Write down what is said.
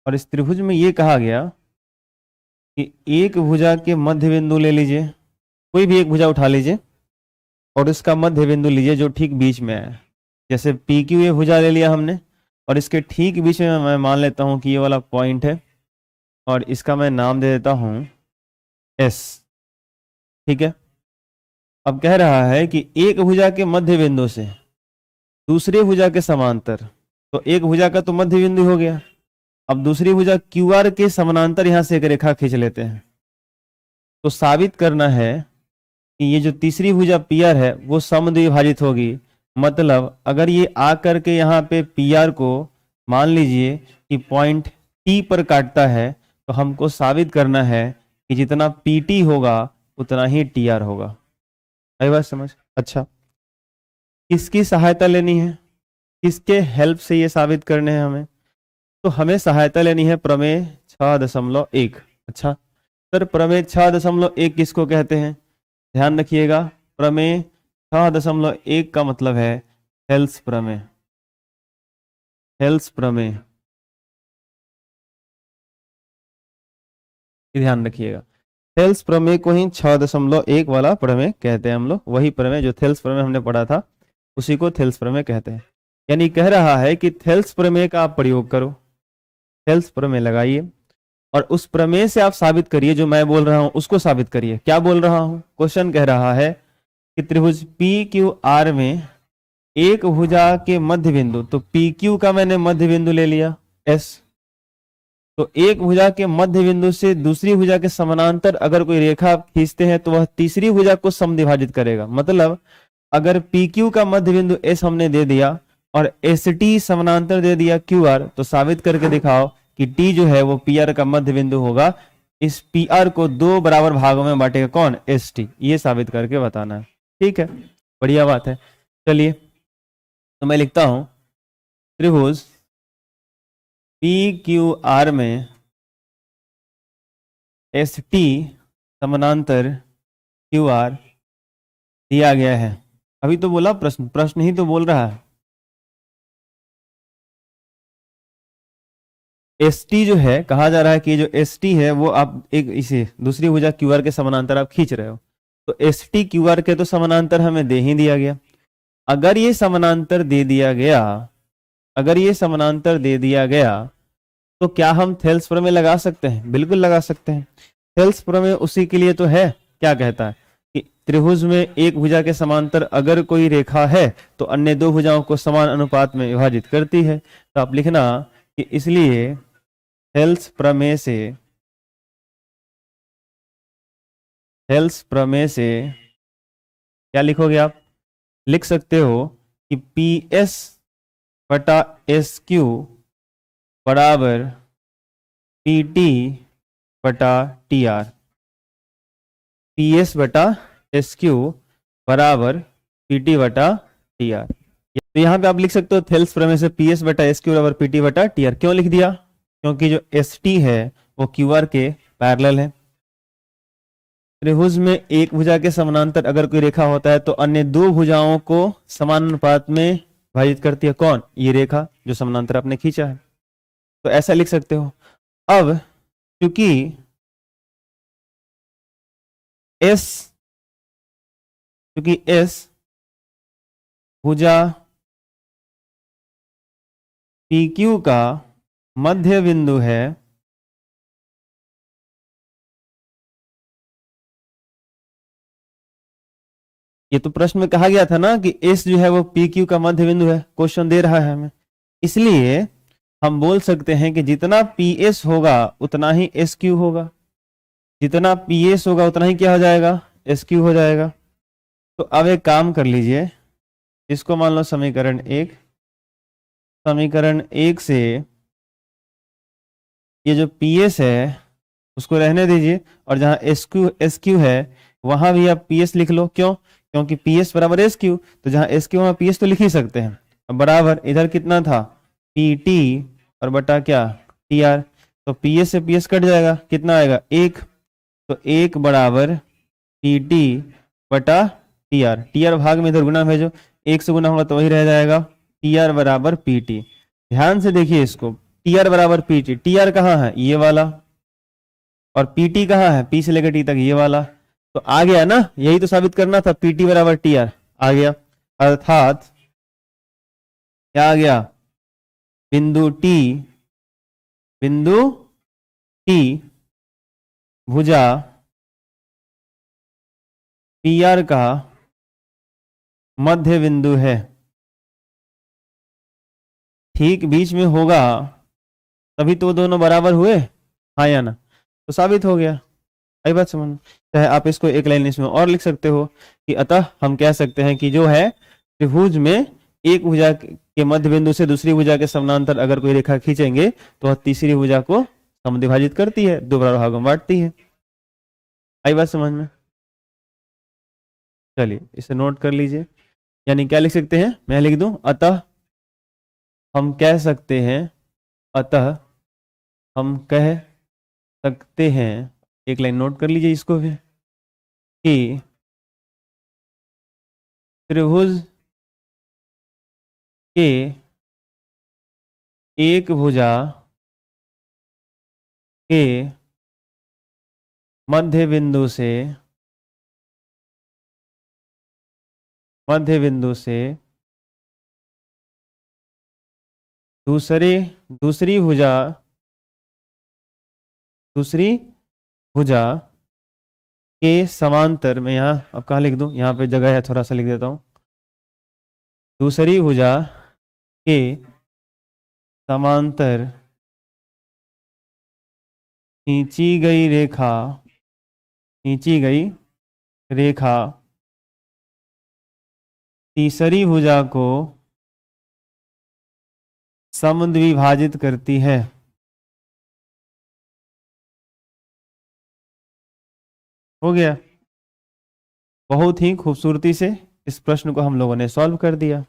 और इस त्रिभुज में ये कहा गया कि एक भुजा के मध्य बिंदु ले लीजिए, कोई भी एक भुजा उठा लीजिए और इसका मध्य बिंदु लीजिए जो ठीक बीच में है। जैसे पी क्यू ये भुजा ले लिया हमने और इसके ठीक बीच में मैं मान लेता हूं कि ये वाला पॉइंट है और इसका मैं नाम दे देता हूं एस। ठीक है, अब कह रहा है कि एक भुजा के मध्य बिंदु से दूसरे भुजा के समांतर, तो एक भुजा का तो मध्य बिंदु हो गया, अब दूसरी भुजा क्यू आर के समानांतर यहां से एक रेखा खींच लेते हैं। तो साबित करना है कि ये जो तीसरी भुजा पी आर है वो समद्विभाजित होगी। मतलब अगर ये आ करके यहाँ पे पी आर को मान लीजिए कि पॉइंट टी पर काटता है, तो हमको साबित करना है कि जितना पी टी होगा उतना ही टी आर होगा। आई बात समझ? अच्छा, किसकी सहायता लेनी है, किसके हेल्प से ये साबित करने हैं हमें? तो हमें सहायता लेनी है प्रमेय 6.1। अच्छा सर, प्रमेय 6.1 किसको कहते हैं? ध्यान रखिएगा, प्रमेय 6.1 का मतलब है हेल्स प्रमेय। हेल्स प्रमेय, ध्यान रखिएगा, थेल्स प्रमेय को ही 6.1 वाला प्रमेय कहते हैं हम लोग। वही प्रमेय जो थेल्स प्रमेय हमने पढ़ा था उसी को थेल्स प्रमेय कहते हैं। यानी कह रहा है कि थेल्स प्रमेय का आप प्रयोग करो, थेल्स प्रमेय लगाइए और उस प्रमेय से आप साबित करिए, जो मैं बोल रहा हूं उसको साबित करिए। क्या बोल रहा हूं? क्वेश्चन कह रहा है कि त्रिभुज पी क्यू आर में एक भुजा के मध्य बिंदु, तो पी क्यू का मैंने मध्य बिंदु ले लिया एस, तो एक भुजा के मध्य बिंदु से दूसरी भुजा के समानांतर अगर कोई रेखा खींचते हैं तो वह तीसरी भुजा को समद्विभाजित करेगा। मतलब अगर पी क्यू का मध्य बिंदु एस हमने दे दिया और एस टी समानांतर दे दिया क्यू आर, तो साबित करके दिखाओ कि टी जो है वो पी आर का मध्य बिंदु होगा। इस पी आर को दो बराबर भागों में बांटेगा कौन? S T. ये साबित करके बताना है। ठीक है, बढ़िया बात है। चलिए, तो मैं लिखता हूं त्रिभुज पी क्यू आर में एस टी समानांतर क्यू आर दिया गया है। अभी तो बोला प्रश्न, प्रश्न ही तो बोल रहा है। एस टी जो है, कहा जा रहा है कि जो एस टी है वो आप एक इसे दूसरी भुजा क्यू आर के समानांतर आप खींच रहे हो, तो एस टी क्यू आर के तो समानांतर हमें दे ही दिया गया। अगर ये समानांतर दे दिया गया, अगर ये समानांतर दे दिया गया तो क्या हम थेल्स प्रमेय लगा सकते हैं? बिल्कुल लगा सकते हैं। थेल्स प्रमेय उसी के लिए तो है, क्या कहता है कि त्रिभुज में एक भुजा के समांतर अगर कोई रेखा है तो अन्य दो भुजाओं को समान अनुपात में विभाजित करती है। तो आप लिखना कि इसलिए थेल्स प्रमेय से, थेल्स प्रमेय से क्या लिखोगे आप? लिख सकते हो कि पी एस बटा एस क्यू बराबर पी टी बटा टी आर। पी एस बटा एस क्यू बराबर पी टी बटा टी आर। तो यहाँ पे आप लिख सकते हो थेल्स प्रमेय से पी एस बटा एस क्यू बराबर पी टी बटा टी आर। क्यों लिख दिया? क्योंकि जो एस टी है वो क्यू आर के पैरेलल है। त्रिभुज में एक भुजा के समानांतर अगर कोई रेखा होता है तो अन्य दो भुजाओं को समान अनुपात में विभाजित करती है कौन? ये रेखा जो समानांतर आपने खींचा है। तो ऐसा लिख सकते हो। अब क्योंकि एस, क्योंकि एस भुजा पी क्यू का मध्य बिंदु है, ये तो प्रश्न में कहा गया था ना कि एस जो है वो पी क्यू का मध्य बिंदु है, क्वेश्चन दे रहा है हमें। इसलिए हम बोल सकते हैं कि जितना पी एस होगा उतना ही एस क्यू होगा, जितना पी एस होगा उतना ही क्या हो जाएगा? एस क्यू हो जाएगा। तो अब एक काम कर लीजिए, इसको मान लो समीकरण 1, समीकरण 1 से ये जो पी एस है उसको रहने दीजिए और जहां एस क्यू है वहां भी आप पी एस लिख लो। क्यों? क्योंकि पी एस बराबर एस क्यू, तो जहां एस क्यू वहां पी एस तो लिख ही सकते हैं। अब बराबर इधर कितना था? पी टी और बटा क्या? T R. तो पी एस से पी एस कट जाएगा, कितना आएगा? 1। तो 1 बराबर पी टी बटा टी आर। टी आर भाग में इधर गुना भेजो, 1 से गुना होगा तो वही रह जाएगा टी आर बराबर पी टी। ध्यान से देखिए इसको, टी आर बराबर पी टी। टी आर कहाँ है, ये वाला, और पी टी कहाँ है, पी से लेकर टी तक ये वाला। तो आ गया ना, यही तो साबित करना था, पी टी बराबर टी आर आ गया। अर्थात क्या आ गया, बिंदु टी, बिंदु टी भुजा पी आर का मध्य बिंदु है। ठीक बीच में होगा तभी तो दोनों बराबर हुए, हाँ या ना, तो साबित हो गया। आई बात समझ में? चाहे आप इसको एक लाइन इसमें और लिख सकते हो कि अतः हम कह सकते हैं कि जो है त्रिभुज में एक भुजा के मध्य बिंदु से दूसरी भुजा के समानांतर अगर कोई रेखा खींचेंगे तो वह तीसरी भुजा को समद्विभाजित करती है, दो बराबर भागों में बांटती है। आई बात समझ में? चलिए इसे नोट कर लीजिए। यानी क्या लिख सकते हैं, मैं लिख दूं, अतः हम कह सकते हैं, अतः हम कह सकते हैं, एक लाइन नोट कर लीजिए इसको भी, कि त्रिभुज के एक भुजा के मध्य बिंदु से दूसरी भुजा के समांतर, मैं यहाँ अब कहाँ लिख दूं, यहाँ पे जगह है, थोड़ा सा लिख देता हूं, दूसरी भुजा के समांतर खींची गई रेखा तीसरी भुजा को समद्विभाजित करती है। हो गया। बहुत ही खूबसूरती से इस प्रश्न को हम लोगों ने सॉल्व कर दिया।